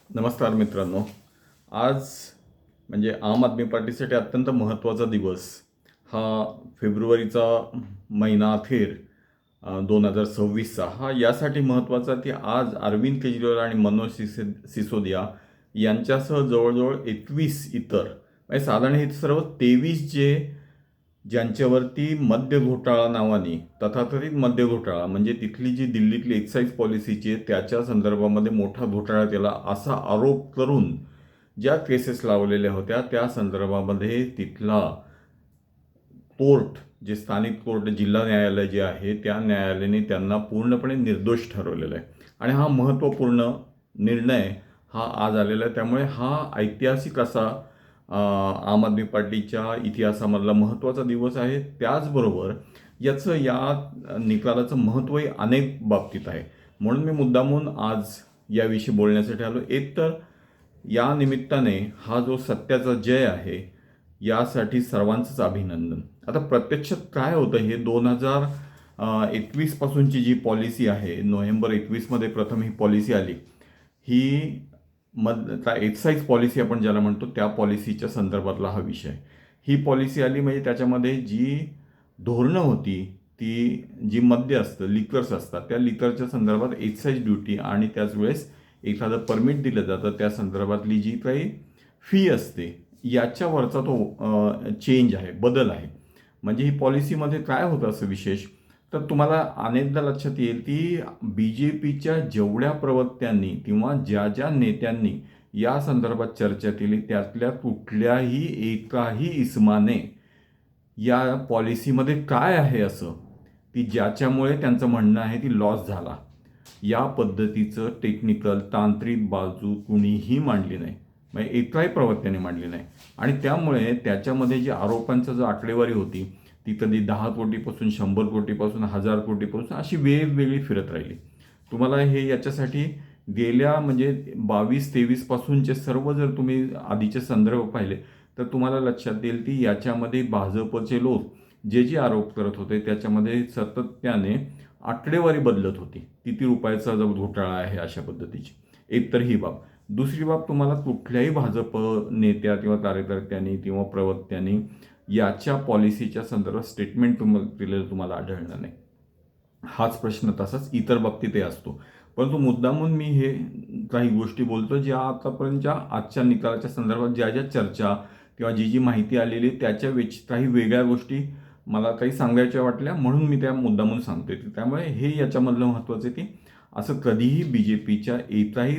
नमस्कार मित्रांनो. आज म्हणजे आम आदमी पार्टीसाठी अत्यंत महत्त्वाचा दिवस हा फेब्रुवारीचा महिना अखेर 2026चा हा यासाठी महत्त्वाचा की आज अरविंद केजरीवाल आणि मनोज सिसोदिया यांच्यासह जवळजवळ 21 इतर म्हणजे साधारण हे सर्व 23 ज्यांच्यावरती मद्य घोटाळा नावाने तथाकथित मद्य घोटाळा म्हणजे तिथली जी दिल्लीतली एक्साईज पॉलिसीची आहे त्याच्या संदर्भामध्ये मोठा घोटाळा केला असा आरोप करून ज्या केसेस लावलेल्या होत्या त्या संदर्भामध्ये तिथला कोर्ट जे स्थानिक कोर्ट जिल्हा न्यायालय जे आहे त्या न्यायालयाने त्यांना पूर्णपणे निर्दोष ठरवलेला आहे आणि हा महत्त्वपूर्ण निर्णय हा आज आलेला आहे. त्यामुळे हा ऐतिहासिक असा आम आदमी पार्टीच्या इतिहासामधला महत्त्वाचा दिवस आहे. त्याचबरोबर या निकालाचं महत्त्वही अनेक बाबतीत आहे. म्हणून मी मुद्दामून आज याविषयी बोलण्यासाठी आलो. एक तर या निमित्ताने हा जो सत्याचा जय आहे यासाठी सर्वांचंच अभिनंदन. आता प्रत्यक्षात काय होतं हे 2021 पासूनची जी पॉलिसी आहे, नोव्हेंबर 21मध्ये प्रथम ही पॉलिसी आली. ही एक्साईज पॉलिसी आपण ज्याला म्हणतो त्या पॉलिसीच्या संदर्भातला हा विषय. ही पॉलिसी आली म्हणजे त्याच्यामध्ये जी धोरणं होती ती जी मद्य असतं लिकर्स असतात त्या लिकरच्या संदर्भात एक्साईज ड्युटी आणि त्याच वेळेस एखादं परमिट दिलं जातं त्या संदर्भातली जी काही फी असते याच्यावरचा तो चेंज आहे, बदल आहे. म्हणजे ही पॉलिसीमध्ये काय होतं असं विशेष तर तुम्हाला अनेकदा लक्षात येईल की BJPच्या जेवढ्या प्रवक्त्यांनी किंवा ज्या ज्या नेत्यांनी या संदर्भात चर्चा केली त्यातल्या कुठल्याही एकाही इसमाने या पॉलिसीमध्ये काय आहे असं की ज्याच्यामुळे त्यांचं म्हणणं आहे की लॉस झाला या पद्धतीचं टेक्निकल तांत्रिक बाजू कुणीही मांडली नाही. म्हणजे एकाही प्रवक्त्याने मांडली नाही आणि त्यामुळे त्याच्यामध्ये जी आरोपांचं जो आकडेवारी होती ती कधी 10 कोटीपासून 100 कोटीपासून 1000 कोटीपासून अशी वेगवेगळी फिरत राहिली. तुम्हाला हे याच्यासाठी गेल्या म्हणजे 22-23 पासूनचे सर्व जर तुम्ही आधीचे संदर्भ पाहिले तर तुम्हाला लक्षात येईल की याच्यामध्ये भाजपचे लोक जे आरोप करत होते त्याच्यामध्ये सातत्याने आकडेवारी बदलत होती. किती रुपयाचा जो घोटाळा आहे अशा पद्धतीची. एक तर ही बाब. दुसरी बाब तुम्हाला कुठल्याही भाजप नेत्या किंवा कार्यकर्त्यांनी किंवा प्रवक्त्यांनी याच्या पॉलिसीच्या संदर्भात स्टेटमेंट दिलेलं तुम्हाला आढळणार नाही. हाच प्रश्न तसाच इतर बाबतीतही असतो. परंतु मुद्दामून मी हे काही गोष्टी बोलतो ज्या आतापर्यंतच्या आजच्या निकालाच्या संदर्भात ज्या ज्या चर्चा किंवा जी माहिती आलेली त्याच्या काही वेगळ्या गोष्टी मला काही सांगायच्या वाटल्या म्हणून मी त्या मुद्दामून सांगतोय. त्यामुळे हे याच्यामधलं महत्त्वाचं आहे की असं कधीही BJPच्या एकाही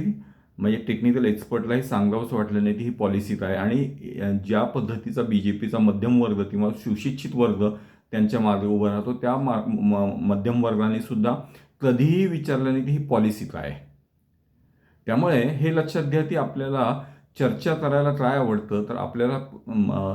म्हणजे टेक्निकल एक्सपर्टलाही सांगावंसं वाटलं नाही की ही पॉलिसी काय आणि ज्या पद्धतीचा BJPचा मध्यम वर्ग किंवा सुशिक्षित वर्ग त्यांच्या मागे उभा राहतो त्या मध्यम वर्गाने सुद्धा कधीही विचारलं नाही की ही पॉलिसी काय आहे. त्यामुळे हे लक्षात घ्या की आपल्याला चर्चा करायला काय आवडतं तर आपल्याला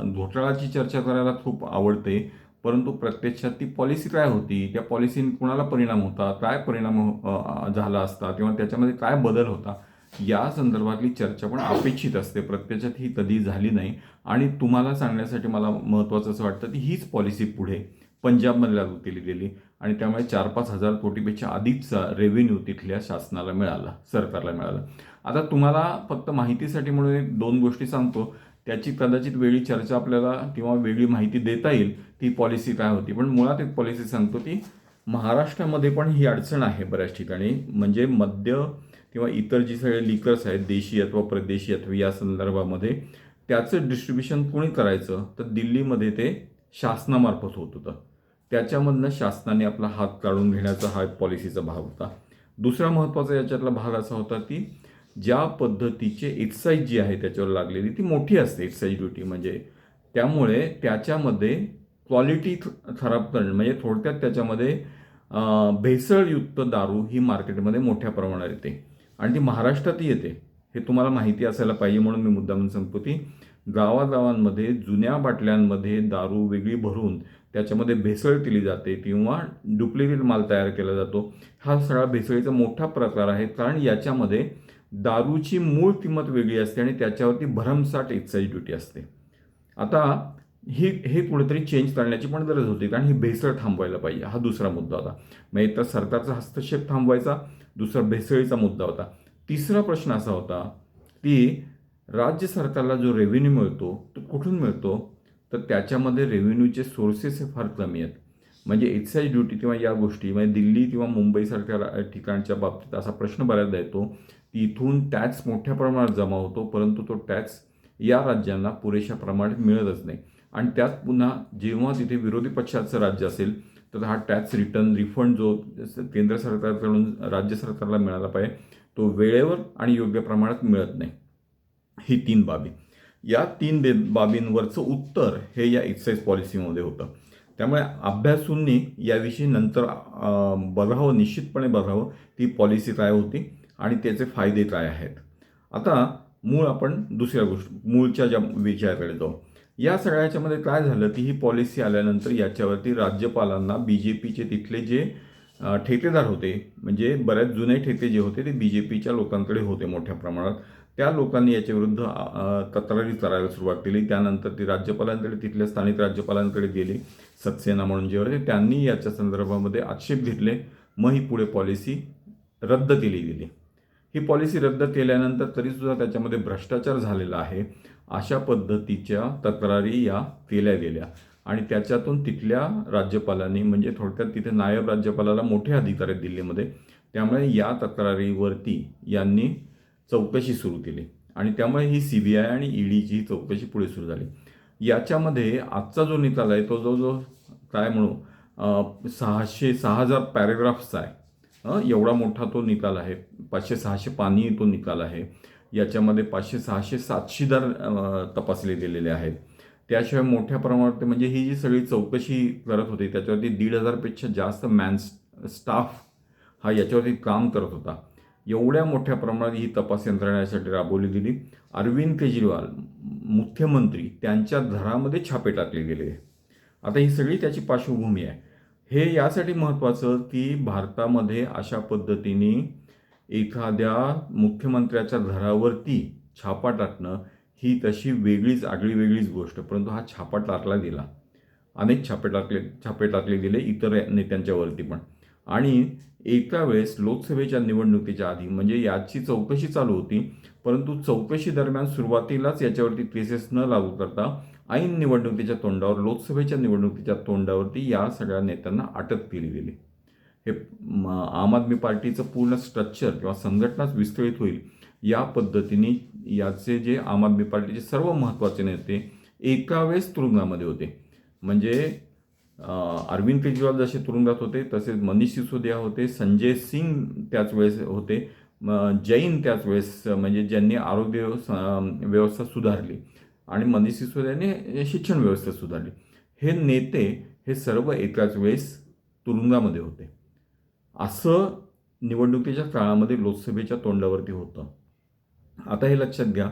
घोटाळाची चर्चा करायला खूप आवडते. परंतु प्रत्यक्षात ती पॉलिसी काय होती, त्या पॉलिसीने कुणाला परिणाम होता, काय परिणाम झाला असता किंवा त्याच्यामध्ये काय बदल होता या संदर्भातली चर्चा पण अपेक्षित असते. प्रत्यक्षात ही कधी झाली नाही आणि तुम्हाला सांगण्यासाठी मला महत्त्वाचं असं वाटतं की हीच पॉलिसी पुढे पंजाबमध्ये लागू केली गेली आणि त्यामुळे 4-5 हजार कोटीपेक्षा अधिकचा रेव्हेन्यू तिथल्या शासनाला मिळाला, सरकारला मिळाला. आता तुम्हाला फक्त माहितीसाठी म्हणून 2 गोष्टी सांगतो. त्याची कदाचित वेगळी चर्चा आपल्याला किंवा वेगळी माहिती देता येईल ती पॉलिसी काय होती. पण मुळात एक पॉलिसी सांगतो की महाराष्ट्रामध्ये पण ही अडचण आहे बऱ्याच ठिकाणी. म्हणजे मद्य किंवा इतर जी सगळे लिकर्स आहेत देशी अथवा परदेशी अथवा या संदर्भामध्ये त्याचं डिस्ट्रीब्युशन कोणी करायचं तर दिल्लीमध्ये ते शासनामार्फत होत होतं. त्याच्यामधनं शासनाने आपला हात काढून घेण्याचा हा पॉलिसीचा भाग होता. दुसरा महत्त्वाचा याच्यातला भाग असा होता की ज्या पद्धतीचे एक्साईज जी आहे त्याच्यावर लागलेली ती मोठी असते एक्साईज ड्युटी म्हणजे त्यामुळे त्याच्यामध्ये क्वालिटी खराब करणं म्हणजे थोडक्यात त्याच्यामध्ये भेसळयुक्त दारू ही मार्केटमध्ये मोठ्या प्रमाणात येते आणि ती महाराष्ट्रातही येते. हे तुम्हाला माहिती असायला पाहिजे म्हणून मी मुद्दामून सांगतो की गावागावांमध्ये जुन्या बाटल्यांमध्ये दारू वेगळी भरून त्याच्यामध्ये भेसळ केली जाते किंवा डुप्लिकेट माल तयार केला जातो. हा सगळा भेसळीचा मोठा प्रकार आहे कारण याच्यामध्ये दारूची मूळ किंमत वेगळी असते आणि त्याच्यावरती भरमसाठ एक्साईज ड्युटी असते. आता हे कुठेतरी चेंज करण्याची पण गरज होती कारण ही भेसळ थांबवायला पाहिजे. हा दुसरा मुद्दा होता. मग एक तर सरकारचा हस्तक्षेप थांबवायचा, दुसरा भेसळीचा मुद्दा होता. तिसरा प्रश्न असा होता ती राज्य सरकारला जो रेव्हेन्यू मिळतो तो कुठून मिळतो, तर त्याच्यामध्ये रेव्हेन्यूचे सोर्सेस हे फार कमी आहेत. म्हणजे एक्साईज ड्युटी किंवा या गोष्टी म्हणजे दिल्ली किंवा मुंबईसारख्या ठिकाणच्या बाबतीत असा प्रश्न बऱ्याचदा येतो की इथून टॅक्स मोठ्या प्रमाणात जमा होतो, परंतु तो टॅक्स या राज्यांना पुरेशा प्रमाणात मिळतच नाही. आणि त्यात पुन्हा जेव्हा तिथे विरोधी पक्षाचं राज्य असेल तर हा टॅक्स रिफंड जो केंद्र सरकारकडून राज्य सरकारला मिळाला पाहिजे तो वेळेवर आणि योग्य प्रमाणात मिळत नाही. ही 3 बाबी. या 3 बाबींवरचं उत्तर हे या एक्साईज पॉलिसीमध्ये होतं. त्यामुळे अभ्यासूंनी याविषयी नंतर बघावं, निश्चितपणे बघावं ती पॉलिसी काय होती आणि त्याचे फायदे काय आहेत. आता आपण दुसऱ्या मूळच्या ज्या विषयाकडे जाऊ. या सगळ्याच्यामध्ये काय झालं की ही पॉलिसी आल्यानंतर याच्यावरती राज्यपालांना BJPचे तिथले जे ठेकेदार होते, म्हणजे बऱ्याच जुने ठेके जे होते ते BJPच्या लोकांकडे होते मोठ्या प्रमाणात, त्या लोकांनी याच्याविरुद्ध तक्रारी करायला सुरुवात केली. त्यानंतर ती राज्यपालांकडे, तिथल्या स्थानिक राज्यपालांकडे गेली. सक्सेना म्हणून जे होते त्यांनी याच्या संदर्भामध्ये आक्षेप घेतले. मग ही पुढे पॉलिसी रद्द केली गेली. ही पॉलिसी रद्द केल्यानंतर तरीसुद्धा त्याच्यामध्ये भ्रष्टाचार झालेला आहे अशा पद्धतीच्या तक्रारी या केल्या गेल्या आणि त्याच्यातून तिथल्या राज्यपालांनी, म्हणजे थोडक्यात तिथे नायब राज्यपालाला मोठे अधिकार आहेत दिल्लीमध्ये, त्यामुळे या तक्रारीवरती यांनी चौकशी सुरू केली आणि त्यामुळे ही CBI आणि EDची ही चौकशी पुढे सुरू झाली. याच्यामध्ये आजचा जो निकाल आहे तो जो काय म्हणू 6,000 पॅरेग्राफ्सचा आहे. एवढा मोठा तो निकाल आहे. 500-600 पानी तो निकाल आहे. याच्यामध्ये 500-600 साक्षीदार तपासले गेलेले आहेत. त्याशिवाय मोठ्या प्रमाणात म्हणजे ही जी सगळी चौकशी करत होती त्याच्यावरती 1,500 पेक्षा जास्त स्टाफ हा याच्यावरती काम करत होता. एवढ्या मोठ्या प्रमाणात ही तपास यंत्रणा यासाठी राबवली गेली. अरविंद केजरीवाल मुख्यमंत्री त्यांच्या घरामध्ये छापे टाकले गेले. आता ही सगळी त्याची पार्श्वभूमी आहे. हे यासाठी महत्त्वाचं की भारतामध्ये अशा पद्धतीने एखाद्या मुख्यमंत्र्याच्या घरावरती छापा टाकणं ही तशी आगळीवेगळीच गोष्ट, परंतु हा छापा टाकला गेला. अनेक छापे टाकले गेले इतर नेत्यांच्यावरती पण. आणि एका वेळेस लोकसभेच्या निवडणुकीच्या आधी म्हणजे याची चौकशी चालू होती, परंतु चौकशी दरम्यान सुरुवातीलाच याच्यावरती केसेस न लागू करता ऐन निवडणुकीच्या तोंडावर, लोकसभेच्या निवडणुकीच्या तोंडावरती या सगळ्या नेत्यांना अटक केली गेली. हे आम आदमी पार्टीचं पूर्ण स्ट्रक्चर किंवा संघटनाच विस्कळीत होईल या पद्धतीने याचे जे आम आदमी पार्टीचे सर्व महत्त्वाचे नेते एका वेळेस तुरुंगामध्ये होते. म्हणजे अरविंद केजरीवाल जसे तुरुंगात होते तसेच मनीष सिसोदिया होते, संजय सिंग त्याच वेळेस होते, जैन त्याच वेळेस, म्हणजे ज्यांनी आरोग्य व्यवस्था सुधारली आणि मनीष सिसोदियाने शिक्षण व्यवस्था सुधारली. हे नेते हे सर्व एकाच वेळेस तुरुंगामध्ये होते. असं निवडणुकीच्या काळामध्ये लोकसभेच्या तोंडावरती होतं. आता हे लक्षात घ्या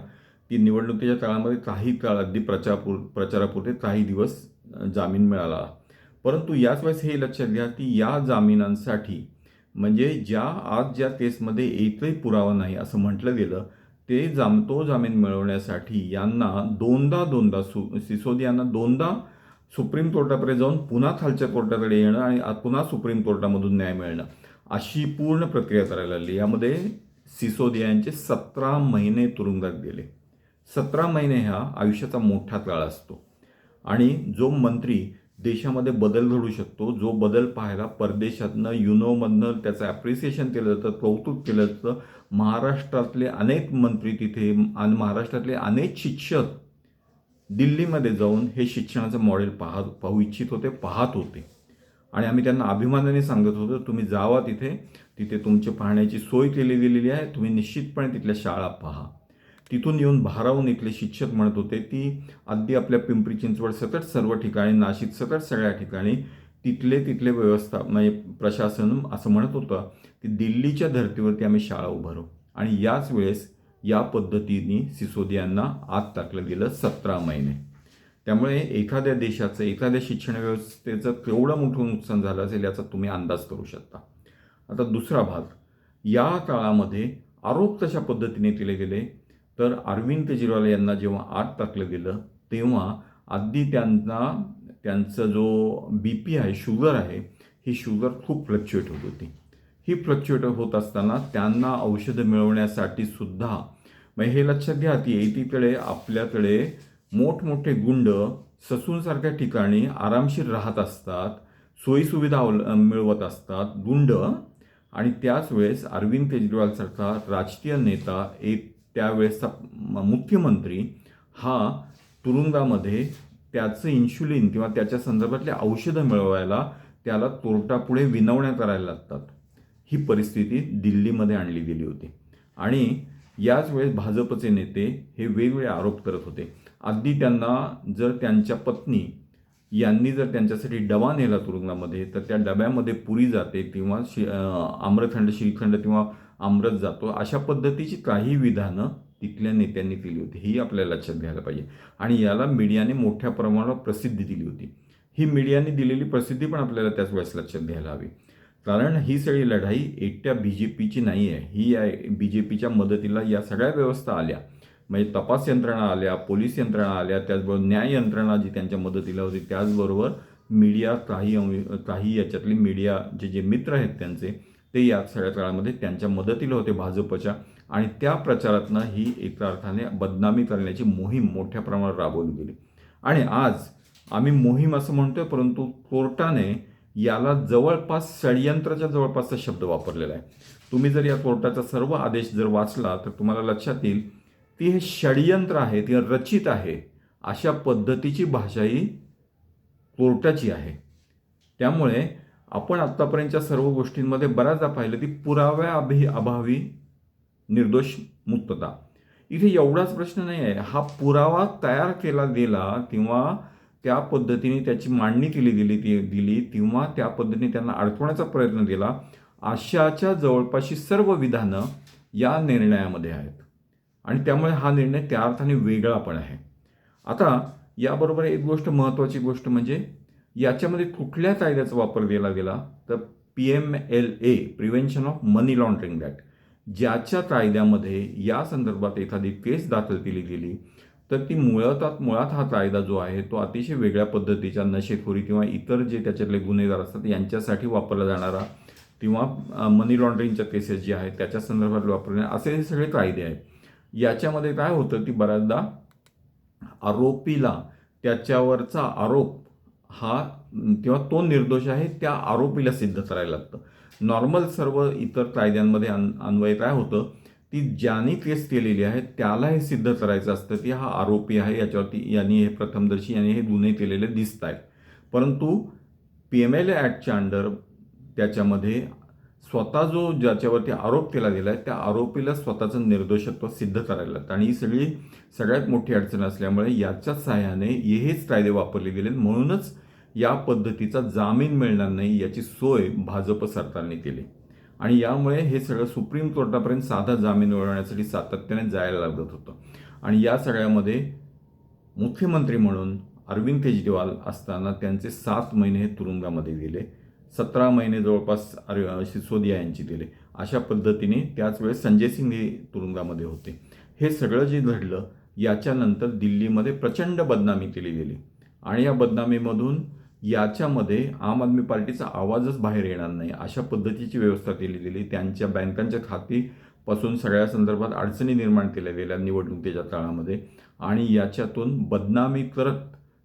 की निवडणुकीच्या काळामध्ये काही काळ अगदी प्रचारापुरते काही दिवस जामीन मिळाला, परंतु याच वेळेस हे लक्षात घ्या की या जामिनांसाठी म्हणजे ज्या केसमध्ये एकही पुरावा नाही असं म्हटलं गेलं तो जामीन मिळवण्यासाठी यांना दोनदा सिसोदियांना दोनदा सुप्रीम कोर्टापर्यंत जाऊन पुन्हा खालच्या कोर्टाकडे येणं आणि पुन्हा सुप्रीम कोर्टामधून न्याय मिळणं अशी पूर्ण प्रक्रिया करायला लागली. यामध्ये सिसोदियांचे 17 महिने तुरुंगात गेले. 17 महिने हा आयुष्याचा मोठा काळ असतो आणि जो मंत्री देशामध्ये बदल घडू शकतो, जो बदल पाहायला परदेशातनं युनोमधनं त्याचं ॲप्रिसिएशन केलं जातं, कौतुक केलं जातं. महाराष्ट्रातले अनेक मंत्री तिथे आणि महाराष्ट्रातले अनेक शिक्षक दिल्लीमध्ये जाऊन हे शिक्षणाचं मॉडेल पाहू इच्छित होते, पाहत होते आणि आम्ही त्यांना अभिमानाने सांगत होतो तुम्ही जावा तिथे तुमची पाहण्याची सोय केली गेलेली आहे, तुम्ही निश्चितपणे तिथल्या शाळा पहा. तिथून येऊन भारावून इथले शिक्षक म्हणत होते की अगदी आपल्या पिंपरी चिंचवड सकट सर्व ठिकाणी, नाशिक सकट सगळ्या ठिकाणी तिथले व्यवस्था म्हणजे प्रशासन असं म्हणत होतं की दिल्लीच्या धर्तीवरती आम्ही शाळा उभारू. आणि याच वेळेस या पद्धतीने सिसोदियांना आत टाकलं गेलं 17 महिने. त्यामुळे एखाद्या देशाचं, एखाद्या शिक्षण व्यवस्थेचं केवढं मोठं नुकसान झालं असेल याचा तुम्ही अंदाज करू शकता. आता दुसरा भाग, या काळामध्ये आरोप कशा पद्धतीने केले गेले तर अरविंद केजरीवाल यांना जेव्हा आत टाकलं गेलं तेव्हा अगदी त्यांचं जो BP आहे, शुगर आहे, ही शुगर खूप फ्लक्च्युएट होत होती. ही फ्लक्च्युएट होत असताना त्यांना औषधं मिळवण्यासाठी सुद्धा मग हे लक्षात घ्या की एकीकडे आपल्याकडे मोठमोठे गुंड ससूनसारख्या ठिकाणी आरामशीर राहत असतात, सोयीसुविधा मिळवत असतात गुंड, आणि त्याच वेळेस अरविंद केजरीवालसारखा राजकीय नेता, एक त्यावेळेसचा मुख्यमंत्री, हा तुरुंगामध्ये त्याचं इन्शुलिन किंवा त्याच्या संदर्भातले औषधं मिळवायला त्याला कोर्टापुढे विनवण्या करायला लागतात. ही परिस्थिती दिल्लीमध्ये आणली गेली होती. आणि याच वेळेस भाजपचे नेते हे वेगवेगळे आरोप करत होते. अगदी त्यांना जर त्यांच्या पत्नी यांनी जर त्यांच्यासाठी डबा नेला तुरुंगामध्ये, तर त्या डब्यामध्ये पुरी जाते किंवा आम्रखंड, श्रीखंड किंवा आमरस जातो, अशा पद्धतीची काही विधानं तिथल्या नेत्यांनी केली होती. ही आपल्याला लक्षात घ्यायला पाहिजे. आणि याला मीडियाने मोठ्या प्रमाणावर प्रसिद्धी दिली होती. ही मीडियाने दिलेली प्रसिद्धी पण आपल्याला त्याच वेळेस लक्षात घ्यायला हवी. कारण ही सगळी लढाई एकट्या BJPची नाही आहे. ही BJPच्या मदतीला या सगळ्या व्यवस्था आल्या, म्हणजे तपास यंत्रणा आल्या, पोलीस यंत्रणा आल्या, त्याचबरोबर न्याय यंत्रणा जी त्यांच्या मदतीला होती, त्याचबरोबर मीडिया, काही याच्यातले मीडिया जे मित्र आहेत त्यांचे, ते या सगळ्या काळामध्ये त्यांच्या मदतीला होते भाजपच्या. आणि त्या प्रचारातनं ही एका अर्थाने बदनामी करण्याची मोहीम मोठ्या प्रमाणावर राबवली गेली. आणि आज आम्ही मोहीम असं म्हणतोय, परंतु कोर्टाने याला जवळपास षडयंत्राच्या जवळपासचा शब्द वापरलेला आहे. तुम्ही जर या कोर्टाचा सर्व आदेश जर वाचला तर तुम्हाला लक्षात येईल की हे षडयंत्र आहे, ते रचित आहे, अशा पद्धतीची भाषा ही कोर्टाची आहे. त्यामुळे आपण आत्तापर्यंतच्या सर्व गोष्टींमध्ये बऱ्याचदा पाहिलं ती अभावी निर्दोष मुक्तता. इथे एवढाच प्रश्न नाही आहे. हा पुरावा तयार केला गेला किंवा त्या पद्धतीने त्याची मांडणी केली दिली किंवा त्या पद्धतीने त्यांना अडकवण्याचा प्रयत्न केला, अशाच्या जवळपासची सर्व विधानं या निर्णयामध्ये आहेत. आणि त्यामुळे हा निर्णय त्या अर्थाने वेगळा पण आहे. आता याबरोबर एक गोष्ट, महत्त्वाची गोष्ट म्हणजे याच्यामध्ये कुठल्या कायद्याचा वापर केला गेला, तर PMLA, prevention of money laundering act, ज्याच्या कायद्यामध्ये या संदर्भात एखादी केस दाखल केली गेली तर ती मुळात हा कायदा जो आहे तो अतिशय वेगळ्या पद्धतीच्या नशेखोरी किंवा इतर जे त्याच्यातले गुन्हेगार असतात यांच्यासाठी वापरला जाणारा, किंवा मनी लॉन्ड्रिंगच्या केसेस जे आहेत त्याच्या संदर्भात वापरणे, असे हे सगळे कायदे आहेत. याच्यामध्ये काय होतं की बऱ्याचदा आरोपीला त्याच्यावरचा आरोप हा किंवा तो निर्दोष आहे त्या आरोपीला सिद्ध करायला लागतं. नॉर्मल सर्व इतर कायद्यांमध्ये अन्वय काय होतं, ती ज्याने केस केलेली आहे त्याला हे सिद्ध करायचं असतं की हा आरोपी आहे, याच्यावरती यांनी हे प्रथमदर्शी यांनी हे गुन्हे केलेले दिसत आहेत. परंतु PMLA ॲक्टच्या अंडर त्याच्यामध्ये स्वतः ज्याच्यावरती आरोप केला गेला आहे त्या आरोपीला स्वतःचं निर्दोषत्व सिद्ध करायला लागतं. आणि ही सगळ्यात मोठी अडचण असल्यामुळे याच्या सहाय्याने हेच कायदे वापरले गेले. म्हणूनच या पद्धतीचा जामीन मिळणार नाही याची सोय भाजप सरकारने केली. आणि यामुळे हे सगळं सुप्रीम कोर्टापर्यंत साधा जामीन मिळवण्यासाठी सातत्याने जायला लागत होतं. आणि या सगळ्यामध्ये मुख्यमंत्री म्हणून अरविंद केजरीवाल असताना त्यांचे 7 महिने हे तुरुंगामध्ये गेले, 17 महिने जवळपास सिसोदिया यांची दिले. अशा पद्धतीने त्याच वेळेस संजय सिंग हे तुरुंगामध्ये होते. हे सगळं जे घडलं याच्यानंतर दिल्लीमध्ये प्रचंड बदनामी केली गेली. आणि या बदनामीमधून याच्यामध्ये आम आदमी पार्टीचा आवाजच बाहेर येणार नाही अशा पद्धतीची व्यवस्था केली गेली. त्यांच्या बँकांच्या खातीपासून सगळ्या संदर्भात अडचणी निर्माण केल्या गेल्या निवडणुकीच्या काळामध्ये. आणि याच्यातून बदनामी करत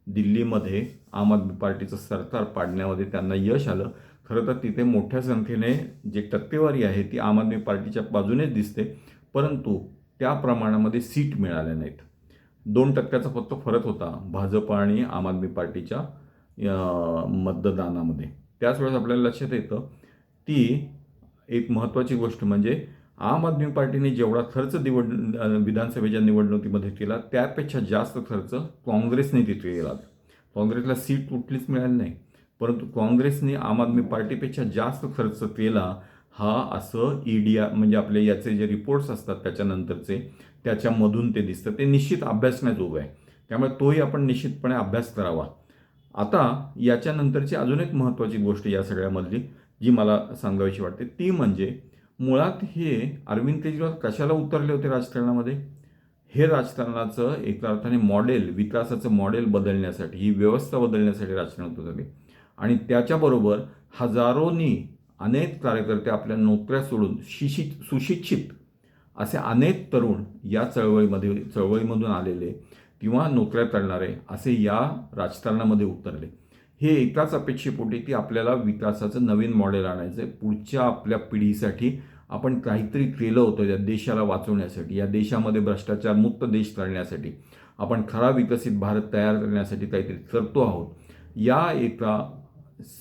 दिल्लीमध्ये आम आदमी पार्टीचं सरकार पाडण्यामध्ये त्यांना यश आलं. खरं तर तिथे मोठ्या संख्येने जे टक्केवारी आहे ती आम आदमी पार्टीच्या बाजूनेच दिसते, परंतु त्या प्रमाणामध्ये सीट मिळाल्या नाहीत. 2% फक्त फरक होता भाजप आणि आम आदमी पार्टीच्या मतदानामध्ये. त्याच वेळेस आपल्याला लक्षात येतं ती एक महत्त्वाची गोष्ट म्हणजे आम आदमी पार्टीने जेवढा खर्च विधानसभेच्या निवडणुकीमध्ये केला त्यापेक्षा जास्त खर्च काँग्रेसने तिथे केला. काँग्रेसला सीट कुठलीच मिळाली नाही, परंतु काँग्रेसने आम आदमी पार्टीपेक्षा जास्त खर्च केला. हा असं ईडीआर म्हणजे आपले याचे जे रिपोर्ट्स असतात त्याच्यानंतरचे, त्याच्यामधून ते दिसतं. ते निश्चित अभ्यासण्याजोगं आहे, त्यामुळे तोही आपण निश्चितपणे अभ्यास करावा. आता याच्यानंतरची अजून एक महत्त्वाची गोष्ट या सगळ्यामधली जी मला सांगावीशी वाटते ती म्हणजे मुळात हे अरविंद केजरीवाल कशाला उतरले होते राजकारणामध्ये. हे राजकारणाचं एका अर्थाने मॉडेल, विकासाचं मॉडेल बदलण्यासाठी, ही व्यवस्था बदलण्यासाठी राजकारणात उतरले. आणि त्याच्याबरोबर हजारोनी अनेक कार्यकर्ते आपल्या नोकऱ्या सोडून सुशिक्षित असे अनेक तरुण या चळवळीमधून आलेले किंवा नोकऱ्या करणारे असे या राजकारणामध्ये उतरले. हे एकाच अपेक्षेपोटी की आपल्याला विकासाचं नवीन मॉडेल आणायचं आहे. पुढच्या आपल्या पिढीसाठी आपण काहीतरी केलं होतं या देशाला वाचवण्यासाठी, या देशामध्ये भ्रष्टाचारमुक्त देश करण्यासाठी, आपण खरा विकसित भारत तयार करण्यासाठी काहीतरी करतो आहोत. या एका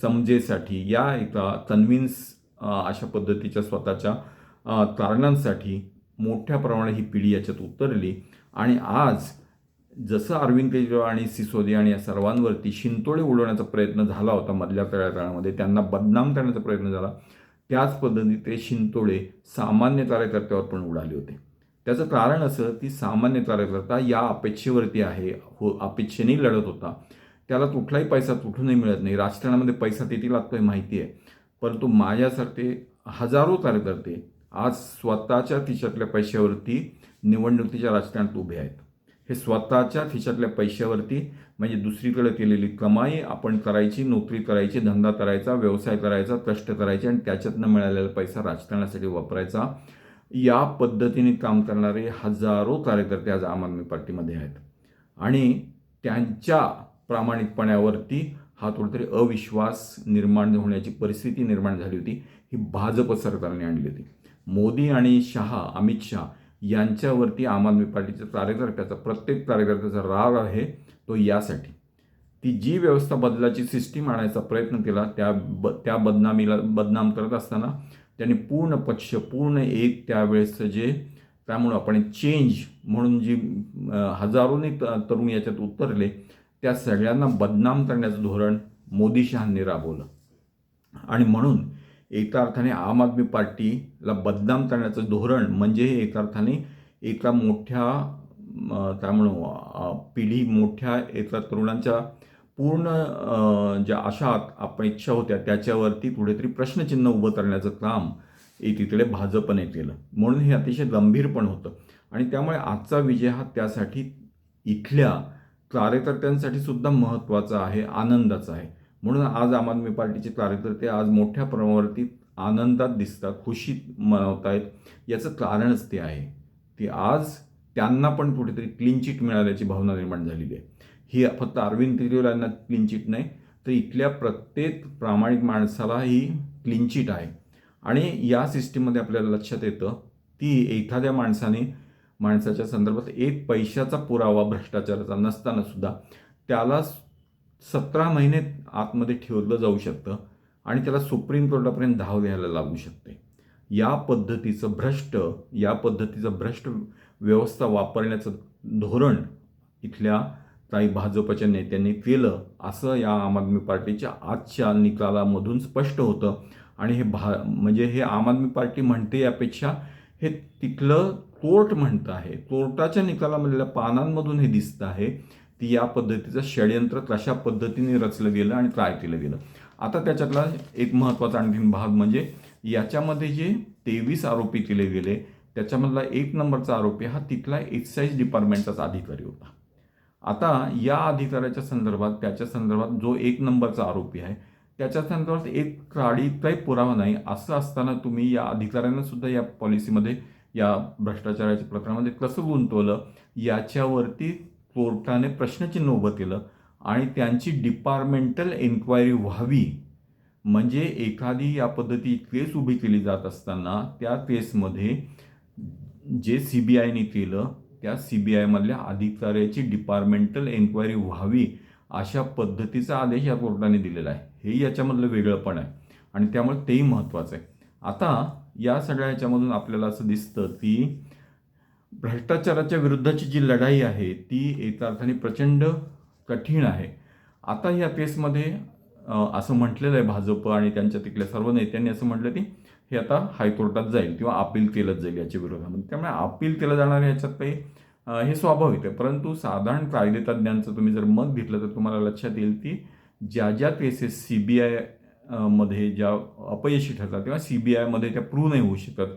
समजेसाठी, या एका कन्व्हिन्स अशा पद्धतीच्या स्वतःच्या कारणांसाठी मोठ्या प्रमाणात ही पिढी याच्यात उतरली. आणि आज जसं अरविंद केजरीवाल आणि सिसोदिया आणि या सर्वांवरती शिंतोडे उडवण्याचा प्रयत्न झाला होता मधल्या काळामध्ये, त्यांना बदनाम करण्याचा प्रयत्न झाला, त्याच पद्धतीने ते शिंतोडे सामान्य कार्यकर्त्यावर पण उडाले होते. त्याचं कारण असं की सामान्य कार्यकर्ता या अपेक्षेवरती आहे, अपेक्षेने लढत होता. त्याला कुठलाही पैसा कुठूनही मिळत नाही. राजकारणामध्ये पैसा किती लागतोय माहिती आहे, परंतु माझ्यासारखे हजारो कार्यकर्ते आज स्वतःच्या खिशातल्या पैशावरती निवडणुकीच्या राजकारणात उभे आहेत. हे स्वतःच्या खिशातल्या पैशावरती म्हणजे दुसरीकडे केलेली कमाई आपण करायची, नोकरी करायची, धंदा करायचा, व्यवसाय करायचा, कष्ट करायचे आणि त्याच्यातनं मिळालेला पैसा राजकारणासाठी वापरायचा. या पद्धतीने काम करणारे हजारो कार्यकर्ते आज आम आदमी पार्टीमध्ये आहेत. आणि त्यांच्या प्रामाणिकपणावरती हा कुठेतरी अविश्वास निर्माण होण्याची परिस्थिती निर्माण झाली होती. ही भाजप सरकारने आणली होती. मोदी आणि अमित शहा यांच्यावरती आम आदमी पार्टीच्या कार्यकर्त्याचा, प्रत्येक कार्यकर्त्याचा राग आहे तो यासाठी. ती जी व्यवस्था बदलाची सिस्टीम आणायचा प्रयत्न केला त्या बदनाम करत असताना त्यांनी पूर्ण पक्ष, पूर्ण एक त्यावेळेसचं जे त्यामुळं आपण चेंज म्हणून जी हजारोनी तरुण याच्यात उतरले, त्या सगळ्यांना बदनाम करण्याचं धोरण मोदी शहांनी राबवलं. आणि म्हणून एका अर्थाने आम आदमी पार्टीला बदनाम करण्याचं धोरण म्हणजे हे एका अर्थाने एका मोठ्या त्यामुळं पिढी, मोठ्या एका तरुणांच्या पूर्ण ज्या आशा अपेक्षा होत्या त्याच्यावरती कुठेतरी प्रश्नचिन्ह उभं करण्याचं काम एकीकडे भाजपने केलं. म्हणून हे अतिशय गंभीर पण होतं. आणि त्यामुळे आजचा विजय हा त्यासाठी इथल्या कार्यकर्त्यांसाठी सुद्धा महत्त्वाचा आहे, आनंदाचा आहे. म्हणून आज आम आदमी पार्टीचे कार्यकर्ते आज मोठ्या प्रमाणावरती आनंदात दिसतात, खुशीत मनवत आहेत. याचं कारणच ते आहे की आज त्यांना पण कुठेतरी क्लीन चिट मिळाल्याची भावना निर्माण झालेली आहे. ही फक्त अरविंद केजरीवाल यांना क्लीन चिट नाही, तर इथल्या प्रत्येक प्रामाणिक माणसाला ही क्लीन चिट आहे. आणि या सिस्टीममध्ये आपल्याला लक्षात येतं की एखाद्या माणसाच्या संदर्भात एक पैशाचा पुरावा भ्रष्टाचाराचा नसताना सुद्धा त्याला 17 महिने आतमध्ये ठेवलं जाऊ शकतं आणि त्याला सुप्रीम कोर्टापर्यंत धाव घ्यायला लागू शकते. या पद्धतीचं भ्रष्ट व्यवस्था वापरण्याचं धोरण इथल्या काही भाजपच्या नेत्यांनी केलं असं या आम आदमी पार्टीच्या आजच्या निकालामधून स्पष्ट होतं. आणि म्हणजे हे आम आदमी पार्टी म्हणते यापेक्षा हे तिथलं कोर्ट म्हणतं आहे. कोर्टाच्या निकालामधल्या पानांमधून हे दिसतं आहे की या पद्धतीचं षडयंत्र कशा पद्धतीने रचलं गेलं आणि काय केलं गेलं. आता त्याच्यातला एक महत्त्वाचा आणखीन भाग म्हणजे याच्यामध्ये जे 23 आरोपी केले गेले त्याच्यामधला 1 नंबरचा आरोपी हा तिथला एक्साईज डिपार्टमेंटचाच अधिकारी होता. आता या अधिकाऱ्याच्या संदर्भात, त्याच्या संदर्भात जो 1 नंबरचा आरोपी आहे त्याच्या संदर्भात एक काही पुरावा नाही. असं असताना तुम्ही या अधिकाऱ्यांना सुद्धा या पॉलिसीमध्ये, या भ्रष्टाचाराच्या प्रकरणामध्ये कसं गुंतवलं याच्यावरती कोर्टाने प्रश्नचिन्ह उभं केलं. आणि त्यांची डिपार्टमेंटल एन्क्वायरी व्हावी म्हणजे एखादी या पद्धती केस उभी केली जात असताना त्या केसमध्ये जे CBIने केलं त्या CBIमधल्या अधिकाऱ्याची डिपार्टमेंटल एन्क्वायरी व्हावी अशा पद्धतीचा आदेश या कोर्टाने दिलेला आहे. हे याच्यामधलं वेगळंपण आहे आणि त्यामुळे तेही महत्त्वाचं आहे. आता या सगळ्या ह्याच्यामधून आपल्याला असं दिसतं की भ्रष्टाचाराच्या विरुद्धची जी लढाई आहे ती एका अर्थाने प्रचंड कठीण आहे. आता या केसमध्ये असं म्हटलेलं आहे भाजप आणि त्यांच्या तिथल्या सर्व नेत्यांनी असं म्हटलं की हे आता हायकोर्टात जाईल किंवा अपील केलंच जाईल याच्या विरोधामध्ये. त्यामुळे अपील केलं जाणार ह्याच्यात काही हे स्वाभाविक आहे. परंतु साधारण कायदेतज्ञांचं तुम्ही जर मत घेतलं तर तुम्हाला लक्षात येईल की ज्या केसेस CBI मध्ये ज्या अपयशी ठरतात किंवा CBIमध्ये त्या प्रूव्ह नाही होऊ शकत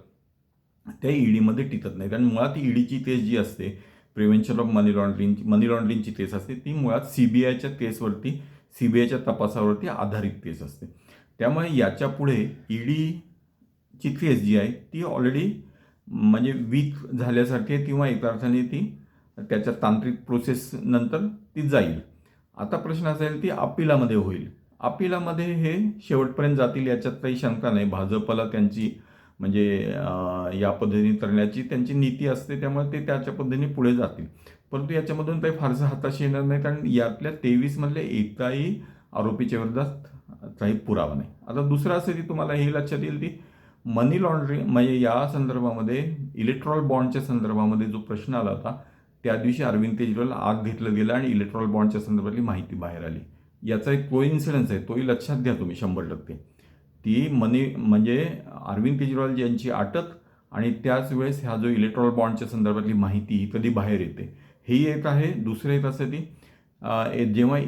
त्या EDमध्ये टिकत नाही. कारण मुळात EDची केस जी असते, प्रिव्हेन्शन ऑफ मनी लॉन्ड्रिंगची केस असते, ती मुळात CBIच्या तपासावरती आधारित केस असते. त्यामुळे याच्या पुढे EDची केस जी आहे ती ऑलरेडी म्हणजे वीक झाल्यासारखे किंवा एका अर्थाने ती त्याच्या तांत्रिक प्रोसेस नंतर ती जाईल. आता प्रश्न असा आहे ती अपिलामध्ये होईल. अपिलामध्ये हे शेवटपर्यंत जातील याच्यात काही शंका नाही. भाजपला त्यांची म्हणजे या पद्धतीने करण्याची त्यांची नीती असते, त्यामुळे ते त्याच्या पद्धतीने पुढे जातील. परंतु याच्यामधून काही फारसं हाताशी येणार नाही, कारण यातल्या 23 मधले एकाही आरोपीच्या विरोधात काही पुरावा नाही. आता दुसरं असं की तुम्हाला हे लक्षात येईल की मनी लॉन्ड्रिंग म्हणजे या संदर्भामध्ये इलेक्ट्रॉल बॉन्डच्या संदर्भामध्ये जो प्रश्न आला होता, त्या दिवशी अरविंद केजरीवाल आत घेतलं गेलं आणि इलेक्ट्रॉल बॉन्डच्या संदर्भातली माहिती बाहेर आली. याचा एक कोइन्सिडन्स आहे, तोही लक्षात घ्या तुम्ही 100%. ती मनी म्हणजे अरविंद केजरीवाल यांची अटक आणि त्याच वेळेस हा जो इलेक्ट्रॉल बॉन्डच्या संदर्भातली माहिती ही कधी बाहेर येते ही एक आहे. दुसरं एक असं ती जेव्हा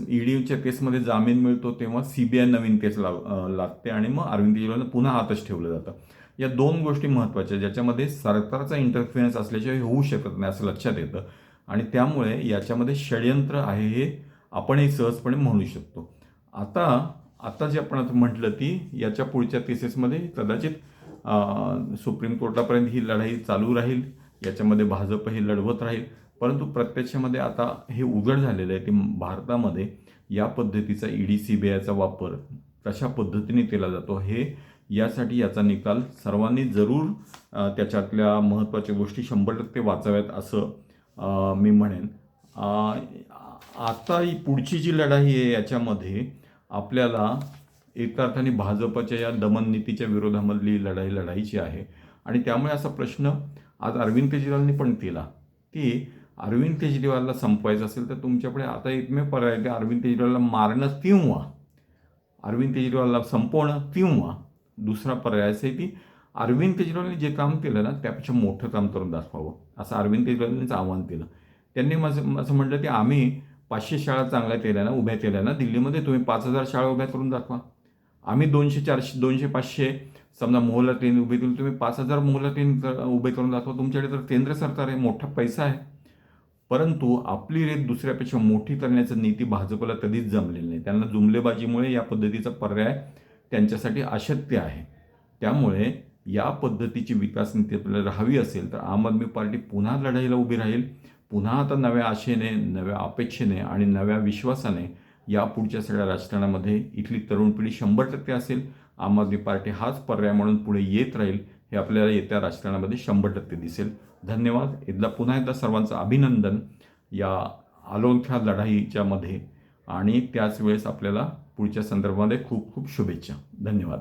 ईडीच्या केसमध्ये जामीन मिळतो तेव्हा CBI नवीन केस लागते आणि मग अरविंद केजरीवालला पुन्हा आतच ठेवलं जातं. या दोन गोष्टी महत्त्वाच्या ज्याच्यामध्ये सरकारचा इंटरफिरन्स असल्याशिवाय होऊ शकत नाही असं लक्षात येतं आणि त्यामुळे याच्यामध्ये षडयंत्र आहे हे आपणही सहजपणे म्हणू शकतो. आता जे आपण आता म्हटलं ती याच्या पुढच्या केसेसमध्ये कदाचित सुप्रीम कोर्टापर्यंत ही लढाई चालू राहील, याच्यामध्ये भाजप हे लढवत राहील. परंतु प्रत्यक्षामध्ये आता हे उघड झालेलं आहे की भारतामध्ये या पद्धतीचा ED CBIचा वापर कशा पद्धतीने केला जातो हे यासाठी याचा निकाल सर्वांनी जरूर त्याच्यातल्या महत्त्वाच्या गोष्टी 100% वाचाव्यात असं मी म्हणेन. आता ही पुढची जी लढाई आहे याच्यामध्ये आपल्याला एका अर्थाने भाजपच्या या दमन नीतीच्या विरोधामधली लढाई लढायची आहे आणि त्यामुळे असा प्रश्न आज अरविंद केजरीवालनी पण केला की अरविंद केजरीवालला संपवायचं असेल तर तुमच्याकडे आता एकमेव पर्याय आहे, अरविंद केजरीवालला मारणं किंवा अरविंद केजरीवालला संपवणं किंवा दुसरा पर्याय असा आहे की अरविंद केजरीवालने जे काम केलं ना त्यापेक्षा मोठं काम करून दाखवावं असं अरविंद केजरीवालनेच आवाहन केलं. त्यांनी असं म्हटलं की आम्ही 500 शाळा चांगल्या केल्या ना, उभ्या केल्या ना दिल्लीमध्ये, तुम्ही 5000 शाळा उभ्या करून दाखवा. आम्ही 200 400 200 500 समजा मोहल्ला क्लिनिक उभे केली, तुम्ही 5000 मोहल्ला क्लिनिक उभे करून दाखवा. तुमच्याकडे तर केंद्र सरकार आहे, मोठा पैसा आहे. परंतु आपली रेट दुसऱ्यापेक्षा मोठी करण्याची नीती भाजपला कधीच जमलेली नाही. त्यांना जुमलेबाजीमुळे या पद्धतीचा पर्याय त्यांच्यासाठी अशक्य आहे. त्यामुळे या पद्धतीची विकास नीती आपल्याला राहावी असेल तर आम आदमी पार्टी पुन्हा लढाईला उभी राहील. पुन्हा आता नव्या आशेने, नव्या अपेक्षेने आणि नव्या विश्वासाने या पुढच्या सगळ्या राजकारणामध्ये इथली तरुण पिढी 100% असेल. आम आदमी पार्टी हाच पर्याय म्हणून पुढे येत राहील हे आपल्याला येत्या राजकारणामध्ये 100% दिसेल. धन्यवाद. पुन्हा एकदा सर्वांचं अभिनंदन या अनोख्या लढाईच्या मध्ये आणि त्याच वेळेस आपल्याला पुढच्या संदर्भामध्ये खूप खूप शुभेच्छा. धन्यवाद.